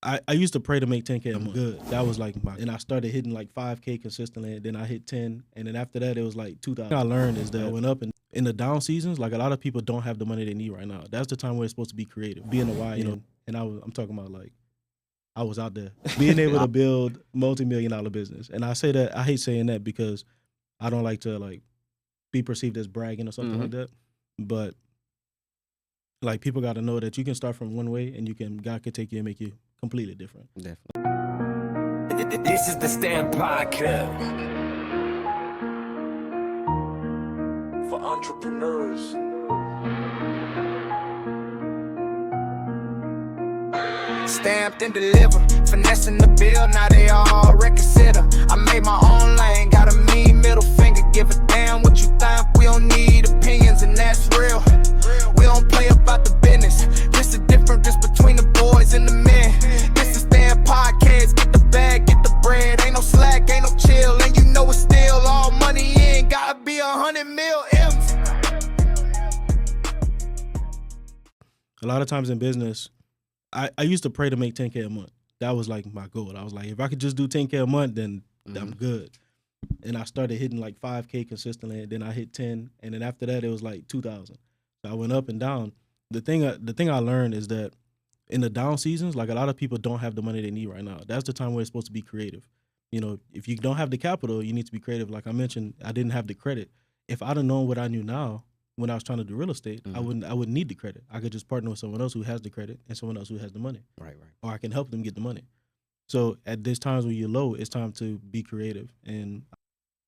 I used to pray to make 10K a month. Good. That was like and I started hitting like 5K consistently. And then I hit 10. And then after that, it was like 2,000. I learned is that I went up and in the down seasons, like a lot of people don't have the money they need right now. That's the time where it's supposed to be creative, being a why, and I'm talking about like, I was out there being able to build multi-million-dollar business. And I say that, I hate saying that because I don't like to like be perceived as bragging or something like that. But like people got to know that you can start from one way and God can take you and make you completely different. Definitely. This is the Stand Podcast for entrepreneurs. Stamped and delivered, finessing the bill, now they all reconsider. I made my own lane, got a mean middle finger, give a damn what you think. We don't need opinions, and that's real. We don't play about the business. This is different just between the boys and the men. This is Stand Podcast, get the bag, get the bread. Ain't no slack, ain't no chill, and you know it's still all money in. Gotta be 100 mil M's. A lot of times in business, I used to pray to make 10K a month. That was like my goal. I was like, if I could just do 10K a month, then I'm good. And I started hitting like 5K consistently. And then I hit 10. And then after that, it was like 2,000. So I went up and down. The thing I learned is that in the down seasons, like a lot of people don't have the money they need right now. That's the time where it's supposed to be creative. If you don't have the capital, you need to be creative. Like I mentioned, I didn't have the credit. If I'd have known what I knew now, when I was trying to do real estate, I wouldn't need the credit. I could just partner with someone else who has the credit and someone else who has the money. Right. Or I can help them get the money. So at these times when you're low, it's time to be creative. And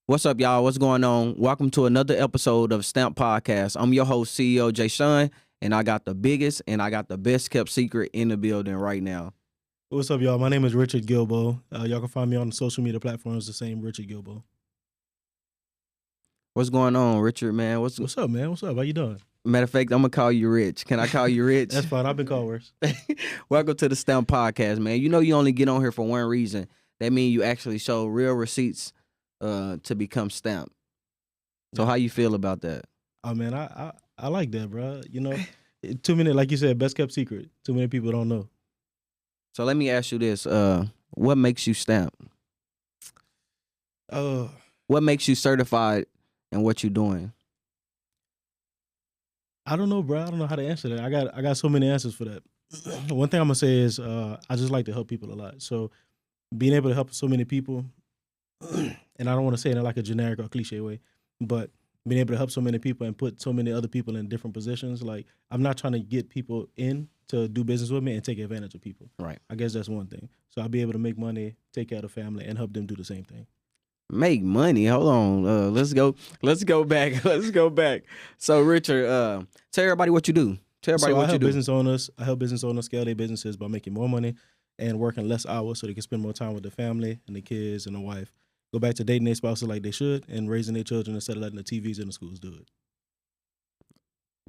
What's up, y'all? What's going on? Welcome to another episode of Stamp Podcast. I'm your host, CEO Jay Sean, and I got the biggest and I got the best kept secret in the building right now. What's up, y'all? My name is Richard Gilbo. Y'all can find me on the social media platforms, the same Richard Gilbo. What's going on, Richard, man? What's up, man? What's up? How you doing? Matter of fact, I'm going to call you Rich. Can I call you Rich? That's fine. I've been called worse. Welcome to the Stamp Podcast, man. You know you only get on here for one reason. That means you actually show real receipts to become Stamp. So how you feel about that? Oh, man, I like that, bro. Too many, like you said, best kept secret. Too many people don't know. So let me ask you this. What makes you Stamp? What makes you certified in what you're doing? I don't know, bro. I don't know how to answer that. I got so many answers for that. One thing I'm gonna say is I just like to help people a lot. So being able to help so many people, and I don't want to say it in like a generic or cliche way, but being able to help so many people and put so many other people in different positions. Like I'm not trying to get people in to do business with me and take advantage of people. Right. I guess that's one thing. So I'll be able to make money, take care of the family, and help them do the same thing. Make money. Hold on. Let's go back. Let's go back. So Richard, tell everybody what you do. Tell everybody what you do. I help business owners scale their businesses by making more money and working less hours so they can spend more time with the family and the kids and the wife. Go back to dating their spouses like they should and raising their children instead of letting the TVs and the schools do it.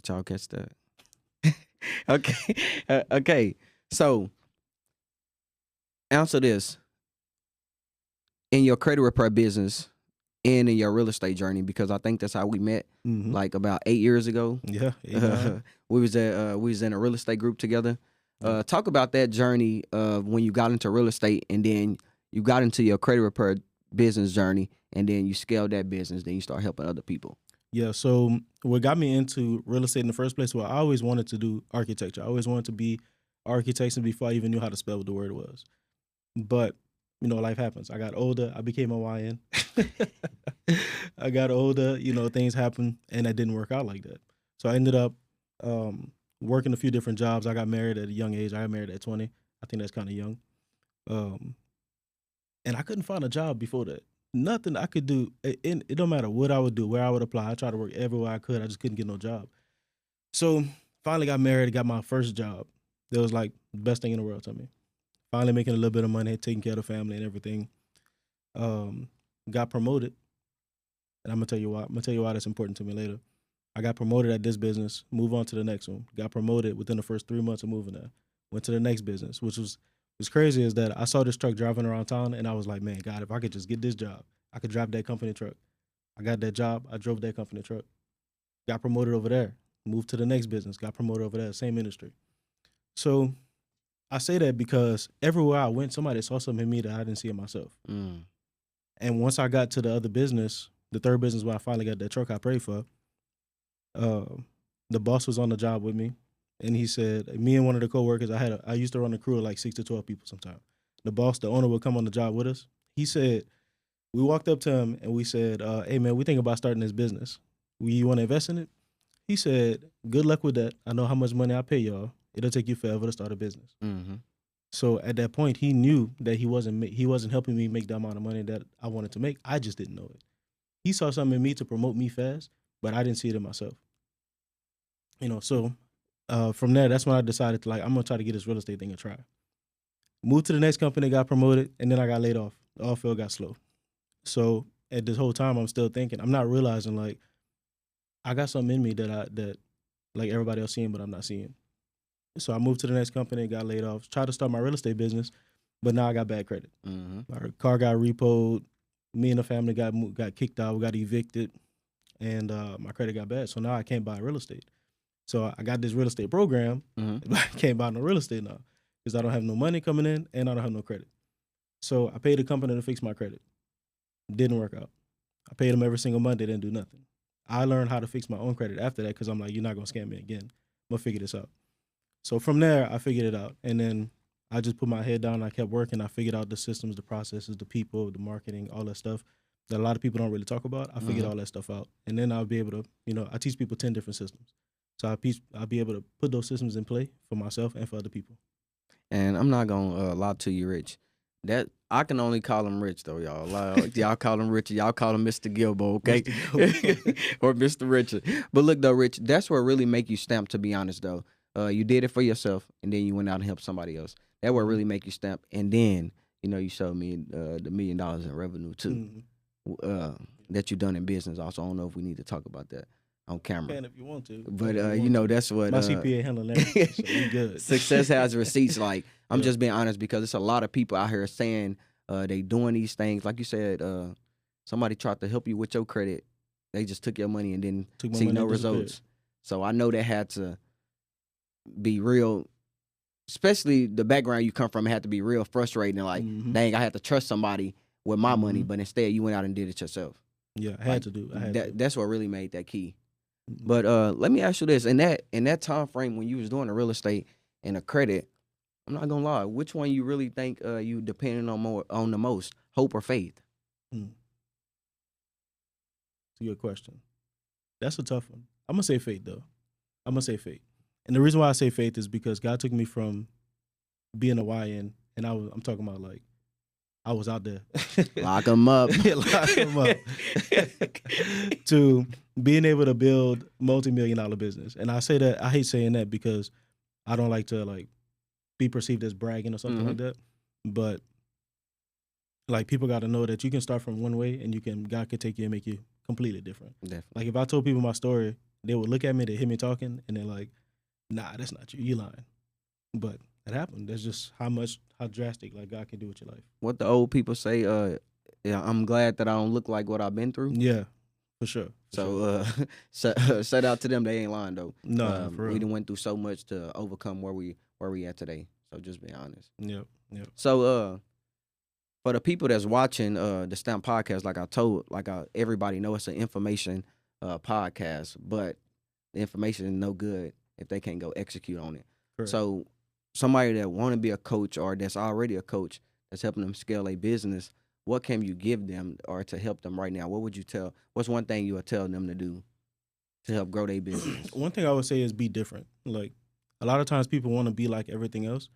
Did y'all catch that? Okay. Okay. So answer this. In your credit repair business and in your real estate journey, because I think that's how we met, like about 8 years ago. Yeah, we was in a real estate group together. Talk about that journey of when you got into real estate and then you got into your credit repair business journey and then you scaled that business, then you start helping other people. Yeah, so what got me into real estate in the first place, well, I always wanted to do architecture. I always wanted to be architects before I even knew how to spell what the word was. But life happens. I got older. I became a YN. I got older. Things happen, and that didn't work out like that. So I ended up working a few different jobs. I got married at a young age. I got married at 20. I think that's kind of young. And I couldn't find a job before that. Nothing I could do. It don't matter what I would do, where I would apply. I tried to work everywhere I could. I just couldn't get no job. So finally got married, got my first job. That was like the best thing in the world to me. Finally making a little bit of money, taking care of the family and everything. Got promoted. And I'm going to tell you why. I'm going to tell you why that's important to me later. I got promoted at this business, move on to the next one. Got promoted within the first 3 months of moving there. Went to the next business, which was crazy is that I saw this truck driving around town and I was like, man, God, if I could just get this job, I could drive that company truck. I got that job. I drove that company truck. Got promoted over there. Moved to the next business. Got promoted over there. Same industry. So I say that because everywhere I went, somebody saw something in me that I didn't see in myself. And once I got to the other business, the third business where I finally got that truck I prayed for, uh, the boss was on the job with me, and he said, me and one of the coworkers, I used to run a crew of like 6 to 12 people sometimes. The boss, the owner, would come on the job with us. He said, we walked up to him and we said, hey man, we think about starting this business. You want to invest in it? He said, good luck with that. I know how much money I pay y'all. It'll take you forever to start a business. So at that point, he knew that he wasn't helping me make the amount of money that I wanted to make. I just didn't know it. He saw something in me to promote me fast, but I didn't see it in myself. So from there, that's when I decided to I'm gonna try to get this real estate thing a try. Moved to the next company, got promoted, and then I got laid off. The off field got slow. So at this whole time, I'm still thinking, I'm not realizing I got something in me that like everybody else seeing, but I'm not seeing. So I moved to the next company, got laid off, tried to start my real estate business, but now I got bad credit. Our car got repoed. Me and the family got kicked out. We got evicted, and my credit got bad. So now I can't buy real estate. So I got this real estate program, but I can't buy no real estate now because I don't have no money coming in and I don't have no credit. So I paid the company to fix my credit. Didn't work out. I paid them every single month. They didn't do nothing. I learned how to fix my own credit after that because I'm like, you're not going to scam me again. I'm going to figure this out. So from there, I figured it out. And then I just put my head down. I kept working. I figured out the systems, the processes, the people, the marketing, all that stuff that a lot of people don't really talk about. I figured all that stuff out. And then I'll be able to, I teach people 10 different systems. So I'll be able to put those systems in play for myself and for other people. And I'm not going to lie to you, Rich. That I can only call him Rich, though, y'all. Y'all call him Richard. Y'all call him Mr. Gilbo, okay? Or Mr. Richard. But look, though, Rich, that's what really make you stamp, to be honest, though. You did it for yourself, and then you went out and helped somebody else. That what really make you stamp. And then, you showed me the $1 million in revenue, too, that you done in business. Also, I don't know if we need to talk about that on camera. You can if you want to. But, that's what... My CPA handling everything, so we good. Success has receipts. I'm just being honest because there's a lot of people out here saying they doing these things. Like you said, somebody tried to help you with your credit. They just took your money and then see no results. So I know that had to be real, especially the background you come from, it had to be real frustrating. Dang, I had to trust somebody with my money, but instead you went out and did it yourself. Yeah, I had to do. That's what really made that key. But let me ask you this: in that time frame when you was doing the real estate and the credit, I'm not gonna lie, which one you really think you depending on the most, hope or faith? It's a good question. That's a tough one. I'm gonna say faith though. I'm gonna say faith, and the reason why I say faith is because God took me from being a YN, and I'm talking about I was out there. Lock them up. Lock them up. To being able to build multi-million-dollar business. And I say that, I hate saying that because I don't like to be perceived as bragging or something like that. But people got to know that you can start from one way and God can take you and make you completely different. Definitely. If I told people my story, they would look at me, they hear me talking, and they're like, nah, that's not you. You lying. But it happened. That's just how drastic God can do with your life. What the old people say, I'm glad that I don't look like what I've been through. Yeah, for sure. Shout out to them. They ain't lying though. No, for real. We done went through so much to overcome where we at today. So just be honest. Yep. So for the people that's watching the Stamp Podcast, everybody know it's an information podcast, but the information is no good if they can't go execute on it. Correct. So somebody that want to be a coach or that's already a coach that's helping them scale a business, what can you give them or to help them right now? What would you what's one thing you would tell them to do to help grow their business? One thing I would say is be different. A lot of times people want to be like everything else.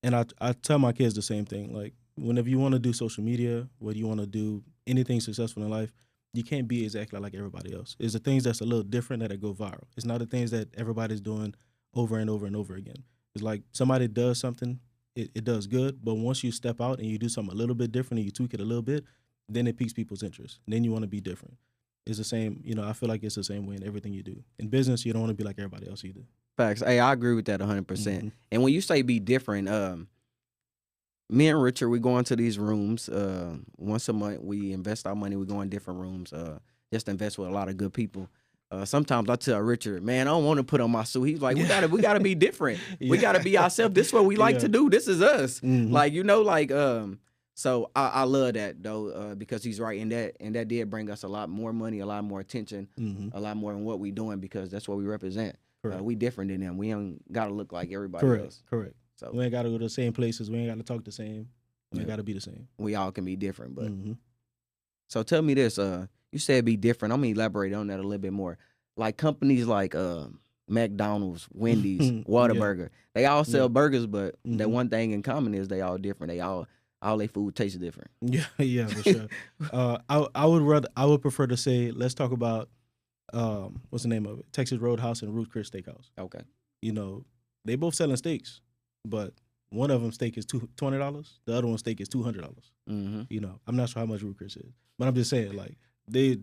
And I tell my kids the same thing. Whenever you want to do social media, whether you want to do anything successful in life, you can't be exactly like everybody else. It's the things that's a little different that go viral. It's not the things that everybody's doing over and over and over again. It's somebody does something, it does good, but once you step out and you do something a little bit different and you tweak it a little bit, then it piques people's interest. And then you want to be different. It's the same, I feel like it's the same way in everything you do. In business, you don't want to be like everybody else either. Facts. Hey, I agree with that 100%. And when you say be different, me and Richard, we go into these rooms once a month. We invest our money. We go in different rooms, just invest with a lot of good people. Sometimes I tell Richard, man, I don't want to put on my suit. He's like, we gotta be different. We gotta be ourselves. This is what we like to do. This is us. Like, so I love that though, because he's right in that, and that did bring us a lot more money, a lot more attention, a lot more in what we doing, because that's what we represent. We different than them. We ain't gotta look like everybody else. Correct. So we ain't gotta go to the same places. We ain't gotta talk the same. We ain't gotta be the same. We all can be different, but so tell me this. You said be different. I'm gonna elaborate on that a little bit more. Like companies like McDonald's, Wendy's, Whataburger, they all sell burgers, but that one thing in common is they all different. They all their food tastes different. Yeah, for sure. I would prefer to say, let's talk about what's the name of it? Texas Roadhouse and Ruth Chris Steakhouse. Okay. They both selling steaks, but one of them steak is $20. The other one steak is $200. I'm not sure how much Ruth Chris is, but I'm just saying, like, they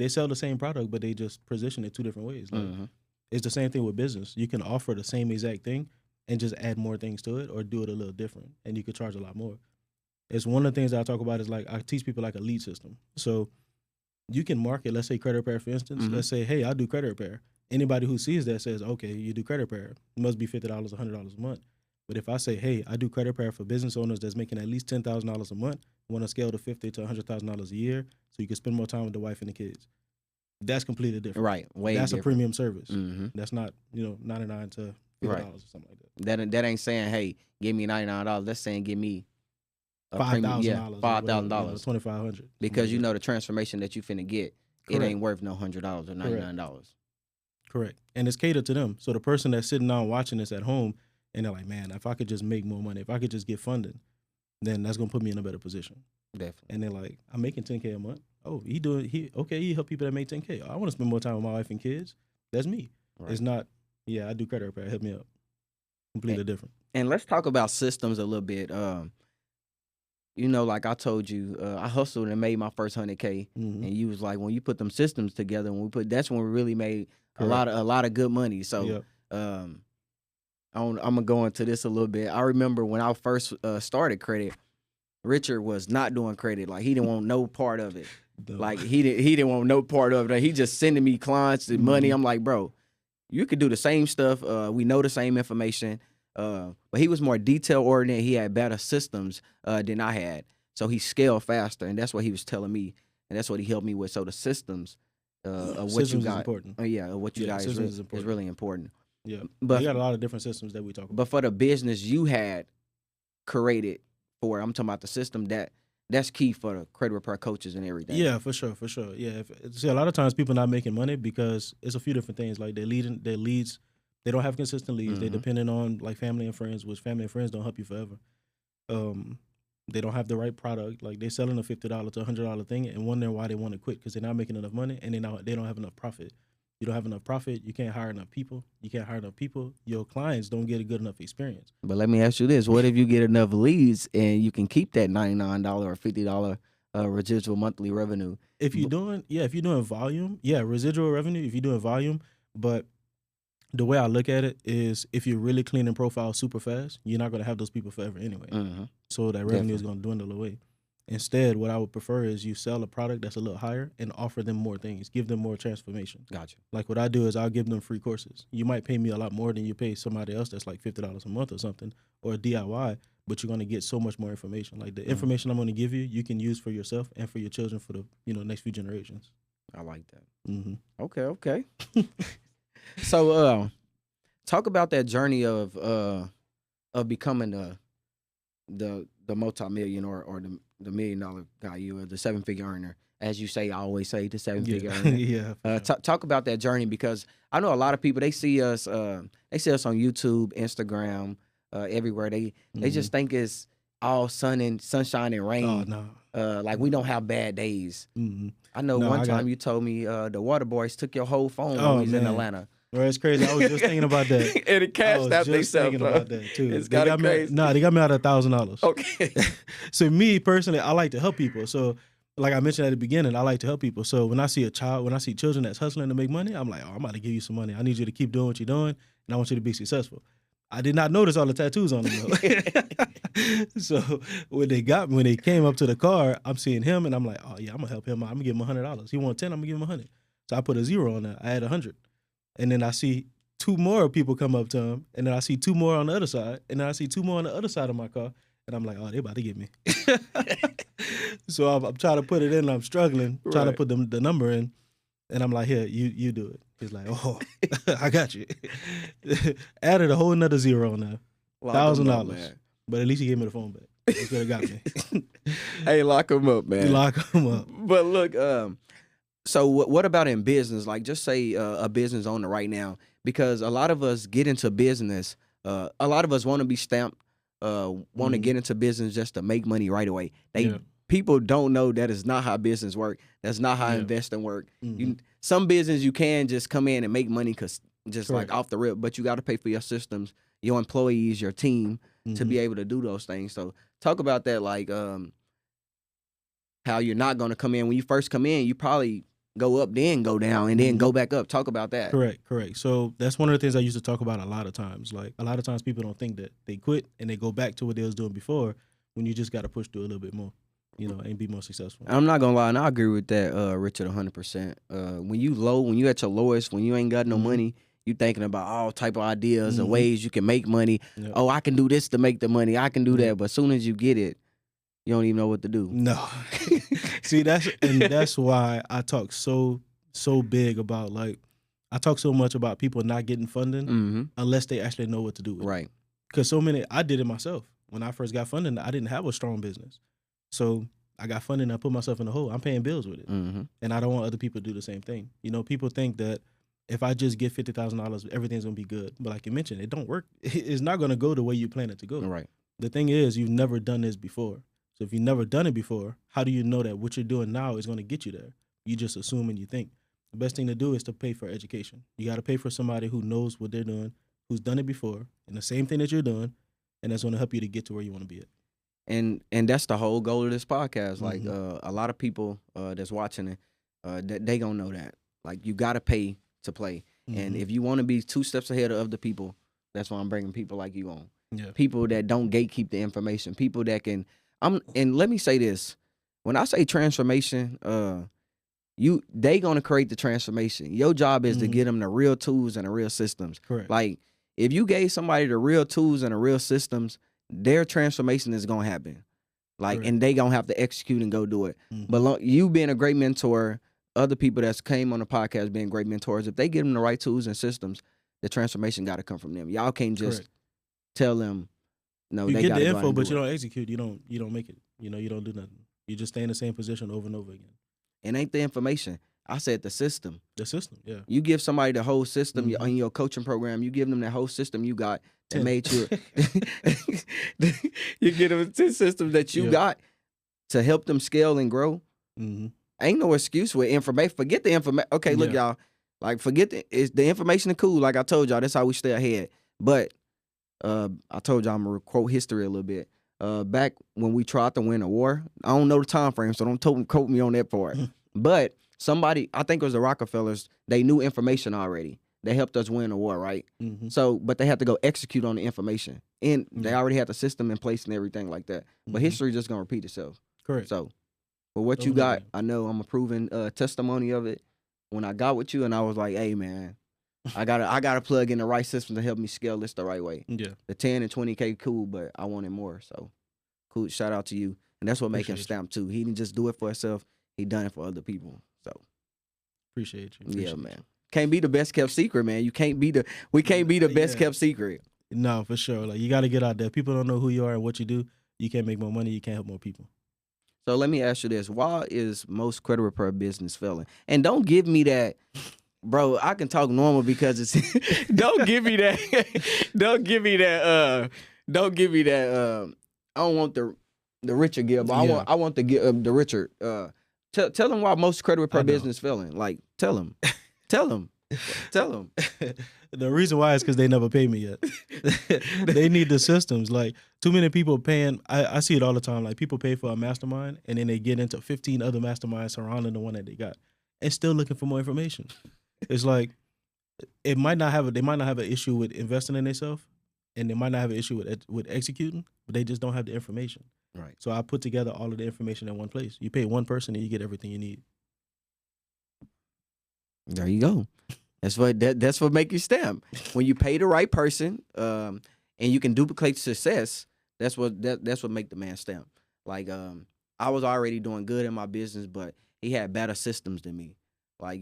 sell the same product, but they just position it two different ways. Like, it's the same thing with business. You can offer the same exact thing and just add more things to it, or do it a little different, and you could charge a lot more. It's one of the things that I talk about is, like, I teach people like a lead system. So you can market, let's say credit repair, for instance. Let's say, hey, I do credit repair. Anybody who sees that says, okay, you do credit repair. It must be $50, $100 a month. But if I say, hey, I do credit repair for business owners that's making at least $10,000 a month, want to scale to $50,000 to $100,000 a year, so you can spend more time with the wife and the kids, that's completely different. Right, way that's different. A premium service. That's not $99 to $50 or something like that. That ain't saying, hey, give me $99. That's saying give me $5,000. $5,000, $2,500. Because the transformation that you finna get, it ain't worth no $100 or $99. Correct. And it's catered to them. So the person that's sitting down watching this at home, and they're like, man, if I could just make more money, if I could just get funded, then that's gonna put me in a better position. Definitely. And they're like, I'm making $10K a month. Oh, he help people that make $10K. I want to spend more time with my wife and kids. That's me. Right. It's not, I do credit repair. Help me up. Completely different. And let's talk about systems a little bit. Like I told you, I hustled and made my first 100K, and you was like, when you put them systems together, that's when we really made a lot of good money. So, I'm gonna go into this a little bit. I remember when I first started credit, Richard was not doing credit. Like, he didn't want no part of it. Like, he didn't want no part of it. He just sending me clients and money. I'm like, bro, you could do the same stuff. We know the same information. But he was more detail oriented. He had better systems than I had. So he scaled faster, and that's what he was telling me, and that's what he helped me with. So the systems of what you got, is important. What you got is really important. Yeah, but we got a lot of different systems that we talk about. But for the business you had created for, I'm talking about the system that's key for the credit repair coaches and everything. Yeah, for sure. Yeah, see, a lot of times people not making money because it's a few different things. Like their leads, they don't have consistent leads. They're dependent on like family and friends, which family and friends don't help you forever. They don't have the right product. Like they're selling a $50 to $100 thing and wondering why they want to quit because they're not making enough money and they don't have enough profit. You don't have enough profit. You can't hire enough people. Your clients don't get a good enough experience. But let me ask you this: what if you get enough leads and you can keep that $99 or $50 residual monthly revenue? If you're doing volume, residual revenue. If you're doing volume, but the way I look at it is, if you're really cleaning profiles super fast, you're not going to have those people forever anyway. So that revenue is going to dwindle away. Instead, what I would prefer is you sell a product that's a little higher and offer them more things, give them more transformation. Gotcha. Like what I do is I'll give them free courses. You might pay me a lot more than you pay somebody else that's like $50 a month or something, or a DIY, but you're going to get so much more information. Like the information I'm going to give you, you can use for yourself and for your children for the next few generations. I like that. Okay. So talk about that journey of becoming the multi-million or the $1 million guy, you are the 7-figure earner. As you say, I always say the 7-figure earner. Talk about that journey, because I know a lot of people, they see us on YouTube, Instagram, everywhere. They just think it's all sunshine and rain. Oh, no. Like we don't have bad days. I know one time you told me the water boys took your whole phone when we was in Atlanta. Well, it's crazy. I was just thinking about that. And it cashed out themselves. Thinking about that too. It's kind of crazy. They got me out of $1,000. Okay. So me personally, I like to help people. So like I mentioned at the beginning, I like to help people. So when I see children that's hustling to make money, I'm like, I'm about to give you some money. I need you to keep doing what you're doing, and I want you to be successful. I did not notice all the tattoos on them though. So when they came up to the car, I'm seeing him, and I'm like, oh yeah, I'm gonna help him out. I'm gonna give him $100. He want 10, I'm gonna give him 100. So I put a 0 on that. I had 100. And then I see 2 more people come up to him, and then I see 2 more on the other side, and then I see 2 more on the other side of my car, and I'm like, oh, they about to get me. So I'm trying to put it in, and I'm struggling, trying to Right. put the number in, and I'm like, here, you do it. He's like, oh, I got you. Added a whole nother 0 on there, Lock 'em up, $1,000. man. But at least he gave me the phone back. He could have got me. Hey, lock him up, man. Lock him up. But look, so what about in business? Like, just say a business owner right now, because a lot of us get into business. A lot of us want to be stamped, want to get into business just to make money right away. People don't know that is not how business work. That's not how investing work. Some business you can just come in and make money because just like off the rip, but you got to pay for your systems, your employees, your team to be able to do those things. So talk about that, like how you're not going to come in. When you first come in, you probably go up, then go down, and then go back up. Talk about that. Correct. So that's one of the things I used to talk about a lot of times. Like a lot of times people don't think that they quit and they go back to what they was doing before when you just got to push through a little bit more, and be more successful. I'm not going to lie, and I agree with that, Richard, 100%. When you low, when you at your lowest, when you ain't got no money, you thinking about all type of ideas and ways you can make money. Yep. Oh, I can do this to make the money. I can do that. But as soon as you get it, you don't even know what to do. No. See, that's why I talk so big about, like, I talk so much about people not getting funding unless they actually know what to do with it. Right. Because I did it myself. When I first got funding, I didn't have a strong business. So I got funding and I put myself in the hole. I'm paying bills with it. And I don't want other people to do the same thing. People think that if I just get $50,000, everything's going to be good. But like you mentioned, it don't work. It's not going to go the way you plan it to go. Right. The thing is, you've never done this before. So if you've never done it before, how do you know that what you're doing now is going to get you there? You just assume and you think. The best thing to do is to pay for education. You got to pay for somebody who knows what they're doing, who's done it before, and the same thing that you're doing, and that's going to help you to get to where you want to be at. And that's the whole goal of this podcast. Like a lot of people that's watching it, they gonna know that. Like, you gotta pay to play. And if you want to be 2 steps ahead of the people, that's why I'm bringing people like you on. Yeah. People that don't gatekeep the information. People that can. And let me say this: when I say transformation, they gonna create the transformation. Your job is to get them the real tools and the real systems. Correct. Like, if you gave somebody the real tools and the real systems, their transformation is gonna happen. Like, and they gonna have to execute and go do it. But you being a great mentor, other people that's came on the podcast being great mentors, if they give them the right tools and systems, the transformation got to come from them. Y'all can't just tell them, no, you they get got the to go info, but do you it. don't execute. You don't make it. You don't do nothing. You just stay in the same position over and over again. And ain't the information. I said the system. The system, yeah. You give somebody the whole system in your coaching program. You give them that whole system you got that made you. You give them 10 systems that you got to help them scale and grow. Ain't no excuse with information. Forget the information. Okay, look, y'all. Like, forget the information is cool. Like I told y'all, that's how we stay ahead. But I told y'all I'm gonna quote history a little bit. Back when we tried to win a war, I don't know the time frame, so don't quote me on that part. But somebody, I think it was the Rockefellers, they knew information already. They helped us win the war, right? So, but they had to go execute on the information. And they already had the system in place and everything like that. But history just gonna repeat itself. Correct. So, but what you got, I know I'm a proven testimony of it. When I got with you and I was like, hey man, I gotta plug in the right system to help me scale this the right way. Yeah. The 10 and 20K cool, but I wanted more. So cool. Shout out to you. And that's what make him stamp too. He didn't just do it for himself, he done it for other people. So appreciate you. Yeah, man. Can't be the best kept secret, man. We can't be the best kept secret. No, for sure. Like, you gotta get out there. People don't know who you are and what you do. You can't make more money, you can't help more people. So let me ask you this. Why is most credit repair business failing? And don't give me that, bro, I can talk normal because it's don't give me that. Don't give me that I don't want the Richard Gill, but I want the Richard. Tell them why most credit repair business failing. Like, tell them. The reason why is because they never pay me yet. They need the systems. Like, too many people paying. I see it all the time. Like, people pay for a mastermind and then they get into 15 other masterminds surrounding the one that they got and still looking for more information. It's like, they might not have an issue with investing in themselves, and they might not have an issue with executing, but they just don't have the information. Right. So I put together all of the information in one place. You pay one person and you get everything you need. There you go. That's what make you stamp. When you pay the right person, and you can duplicate success, that's what make the man stamp. Like I was already doing good in my business, but he had better systems than me. Like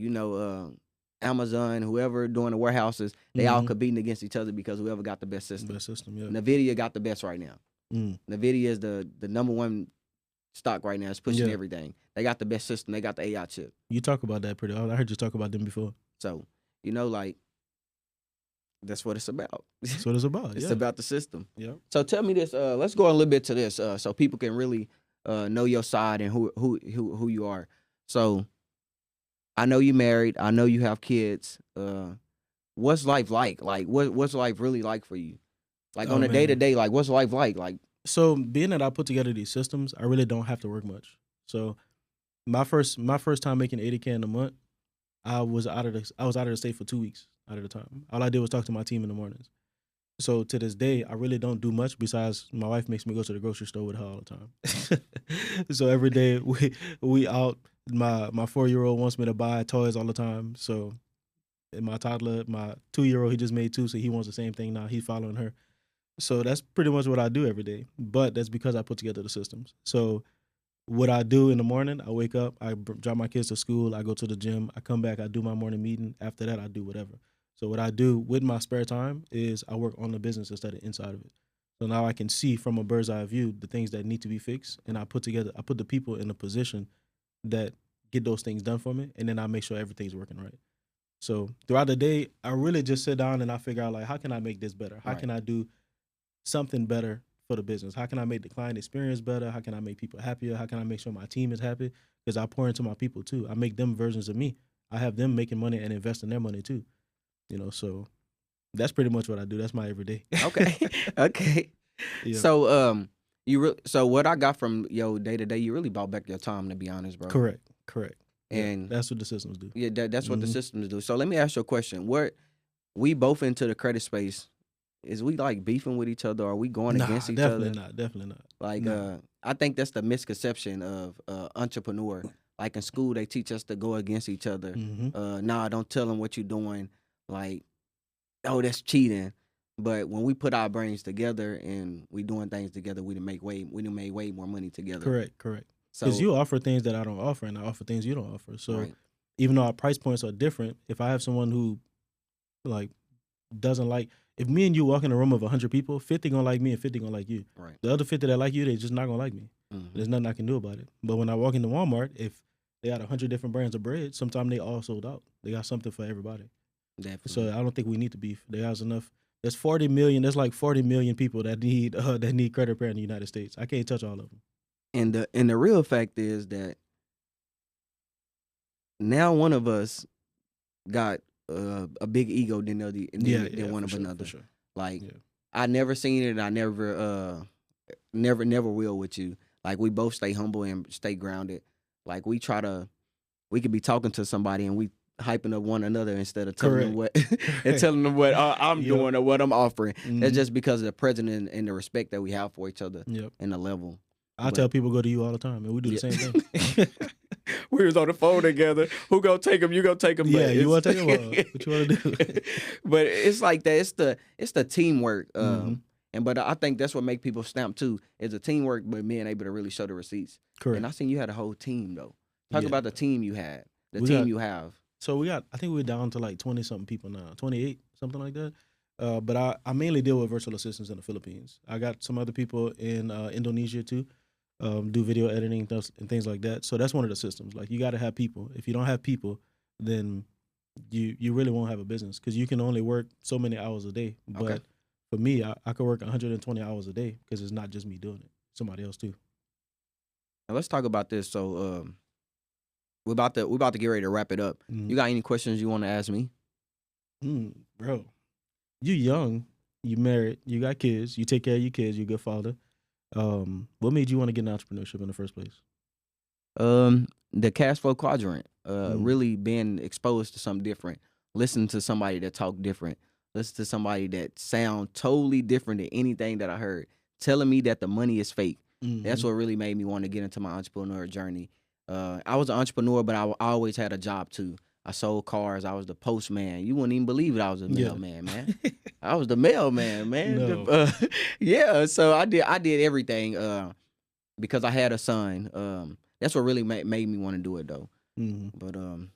Amazon, whoever doing the warehouses, they all Mhm. competing against each other because whoever got the best system. Best system, yeah. Nvidia got the best right now. Mm. Nvidia is the number one stock right now. It's pushing Yeah. everything. They got the best system. They got the AI chip. You talk about that pretty often. I heard you talk about them before. So like that's what it's about. That's what it's about. It's Yeah. about the system. Yeah. So tell me this. Let's go a little bit to this, so people can really know your side and who you are. So I know you married. I know you have kids. What's life like? Like what's life really like for you? Like Oh, on a man. day to day, like what's life like? Like So being that I put together these systems, I really don't have to work much. So my first time making 80K in a month, I was out of the state for 2 weeks out of the time. All I did was talk to my team in the mornings. So to this day, I really don't do much besides my wife makes me go to the grocery store with her all the time. So every day we out. My 4-year-old wants me to buy toys all the time. So and my toddler, my 2-year-old, he just made 2, so he wants the same thing now. He's following her. So that's pretty much what I do every day. But that's because I put together the systems. So what I do in the morning, I wake up, I drop my kids to school, I go to the gym, I come back, I do my morning meeting. After that, I do whatever. So what I do with my spare time is I work on the business instead of inside of it. So now I can see from a bird's eye view the things that need to be fixed, and I put the people in a position that get those things done for me, and then I make sure everything's working right. So throughout the day, I really just sit down and I figure out, like, how can I make this better? How Right. can I do something better for the business? How can I make the client experience better? How can I make people happier? How can I make sure my team is happy? Because I pour into my people too. I make them versions of me. I have them making money and investing their money too. So that's pretty much what I do. That's my everyday. okay, okay. Yeah. So so what I got from your day to day, you really bought back your time, to be honest, bro. Correct. Yeah, And that's what the systems do. yeah, that's what the Mhm. systems do. So let me ask you a question. We both into the credit space. Is we like beefing with each other? Or are we going Nah, against each definitely other? not. Definitely not. Like No. I think that's the misconception of entrepreneur. Like in school, they teach us to go against each other. Mm-hmm. Nah, don't tell them what you're doing. Like, oh, that's cheating. But when we put our brains together and we doing things together, we done made way more money together. Correct. So Because you offer things that I don't offer, and I offer things you don't offer. So right. even though our price points are different, if I have someone who like doesn't like, if me and you walk in a room of 100 people, 50 gonna like me and 50 gonna like you. Right. The other 50 that like you, they just not gonna like me. Mhm. There's nothing I can do about it. But when I walk into Walmart, if they got 100 different brands of bread, sometimes they all sold out. They got something for everybody. Definitely. So I don't think we need to beef. There's enough. There's 40 million. There's like 40 million people that need credit repair in the United States. I can't touch all of them. And the real fact is that now one of us got a big ego than one of for sure, another. For sure. Like Yeah. I never seen it. I never will with you. Like we both stay humble and stay grounded. Like we could be talking to somebody and we hyping up one another instead of telling them what and telling them what I'm Yep. doing or what I'm offering. That's Mhm. just because of the presence and the respect that we have for each other Yep. and the level. I But- tell people go to you all the time, and we do the same thing. We was on the phone together. Who gonna take them? You gonna take them? Yeah, you want to take them all. What you want to do? But it's like that. It's the teamwork. Mhm. But I think that's what make people stamp too. Is the teamwork, but being able to really show the receipts. Correct. And I seen you had a whole team though. Talk Yeah. about the team you had. The We team got- you have. So I think we're down to like 20 something people now, 28, something like that. But I mainly deal with virtual assistants in the Philippines. I got some other people in Indonesia too, do video editing and things like that. So that's one of the systems. Like you got to have people. If you don't have people, then you really won't have a business because you can only work so many hours a day. But Okay. for me, I could work 120 hours a day because it's not just me doing it. Somebody else too. Now let's talk about this. So we're about to get ready to wrap it up. Mhm. You got any questions you want to ask me? Bro, you young, you married, you got kids, you take care of your kids, you're a good father. What made you want to get into entrepreneurship in the first place? The cash flow quadrant. Mm. Really being exposed to something different. Listen to somebody that talk different. Listen to somebody that sound totally different than anything that I heard. Telling me that the money is fake. That's what really made me want to get into my entrepreneur journey. I was an entrepreneur, but I always had a job too. I sold cars. I was the postman. You wouldn't even believe it. I was a Yeah. mailman, man. I was the mailman, man. No. Yeah. So I did everything because I had a son. That's what really made me want to do it though. Mhm.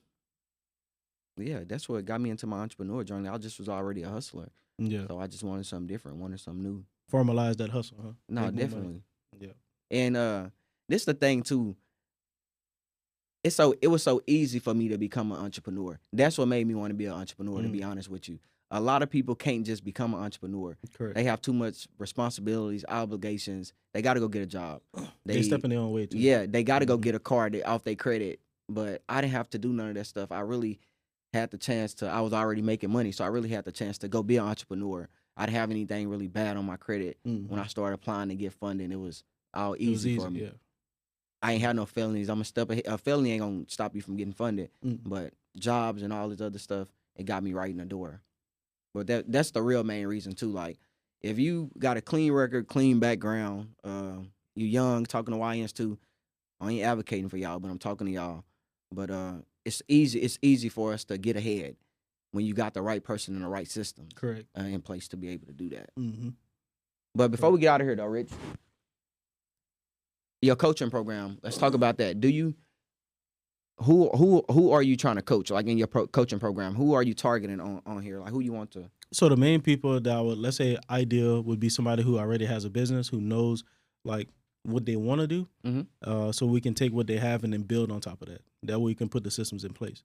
But yeah, that's what got me into my entrepreneur journey. I just was already a hustler, Yeah. so I just wanted something different, wanted something new. Formalize that hustle, huh? No, Make more money. definitely. Yeah. And this the thing too. It was so easy for me to become an entrepreneur. That's what made me want to be an entrepreneur. To be honest with you, a lot of people can't just become an entrepreneur. Correct. They have too much responsibilities, obligations. They got to go get a job. They step in their own way too. Yeah, they got to go Mhm. get a car off their credit. But I didn't have to do none of that stuff. I really had the chance to. I was already making money, so I really had the chance to go be an entrepreneur. I didn't have anything really bad on my credit when I started applying to get funding. It was all It was easy for me. Yeah. I ain't had no felonies. I'm a step ahead. A felony ain't gonna stop you from getting funded. But jobs and all this other stuff, it got me right in the door. But that's the real main reason too. Like, if you got a clean record, clean background, you young, talking to YNs too. I ain't advocating for y'all, but I'm talking to y'all. But it's easy for us to get ahead when you got the right person in the right system Correct. in place to be able to do that. Mm-hmm. But before we get out of here though, Rich, your coaching program, let's talk about that. Do you who are you trying to coach? Like in your coaching program, who are you targeting on here? Like who you want to? So the main people that would, let's say, ideal would be somebody who already has a business, who knows like what they want to do. So we can take what they have and then build on top of that. That way we can put the systems in place.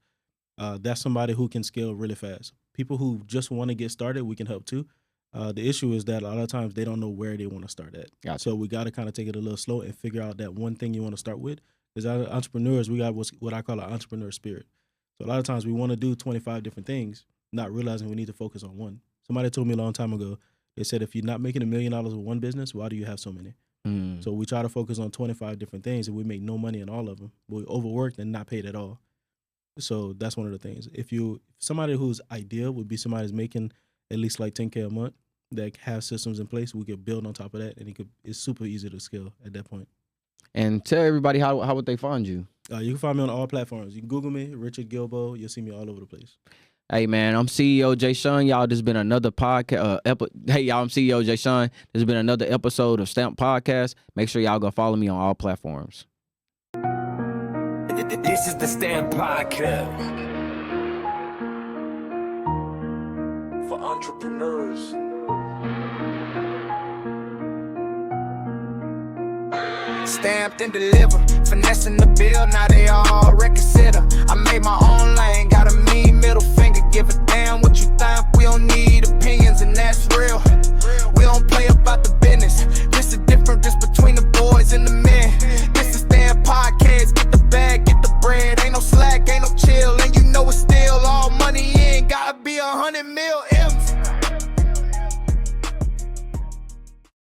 That's somebody who can scale really fast. People who just want to get started, we can help too. The issue is that a lot of times they don't know where they want to start at. Gotcha. So we got to kind of take it a little slow and figure out that one thing you want to start with. Because as entrepreneurs, we got what I call an entrepreneur spirit. So a lot of times we want to do 25 different things, not realizing we need to focus on one. Somebody told me a long time ago, they said, if you're not making $1 million with one business, why do you have so many? So we try to focus on 25 different things and we make no money in all of them. But we overworked and not paid at all. So that's one of the things. Somebody who's ideal would be somebody who's making at least like $10K a month that have systems in place. We could build on top of that, and it's super easy to scale at that point. And tell everybody how would they find you? You can find me on all platforms. You can Google me, Richard Gilbo. You'll see me all over the place. Hey man, I'm CEO Jay Sean. Y'all, this has been another podcast. Hey y'all, I'm CEO Jay Sean. This has been another episode of Stamp Podcast. Make sure y'all go follow me on all platforms. This is the Stamp Podcast. For entrepreneurs. Stamped and delivered, finessing the bill, now they all reconsider. I made my own lane, got a mean middle finger, give a damn what you think. We don't need opinions, and that's real. We don't play about the business. This is different just between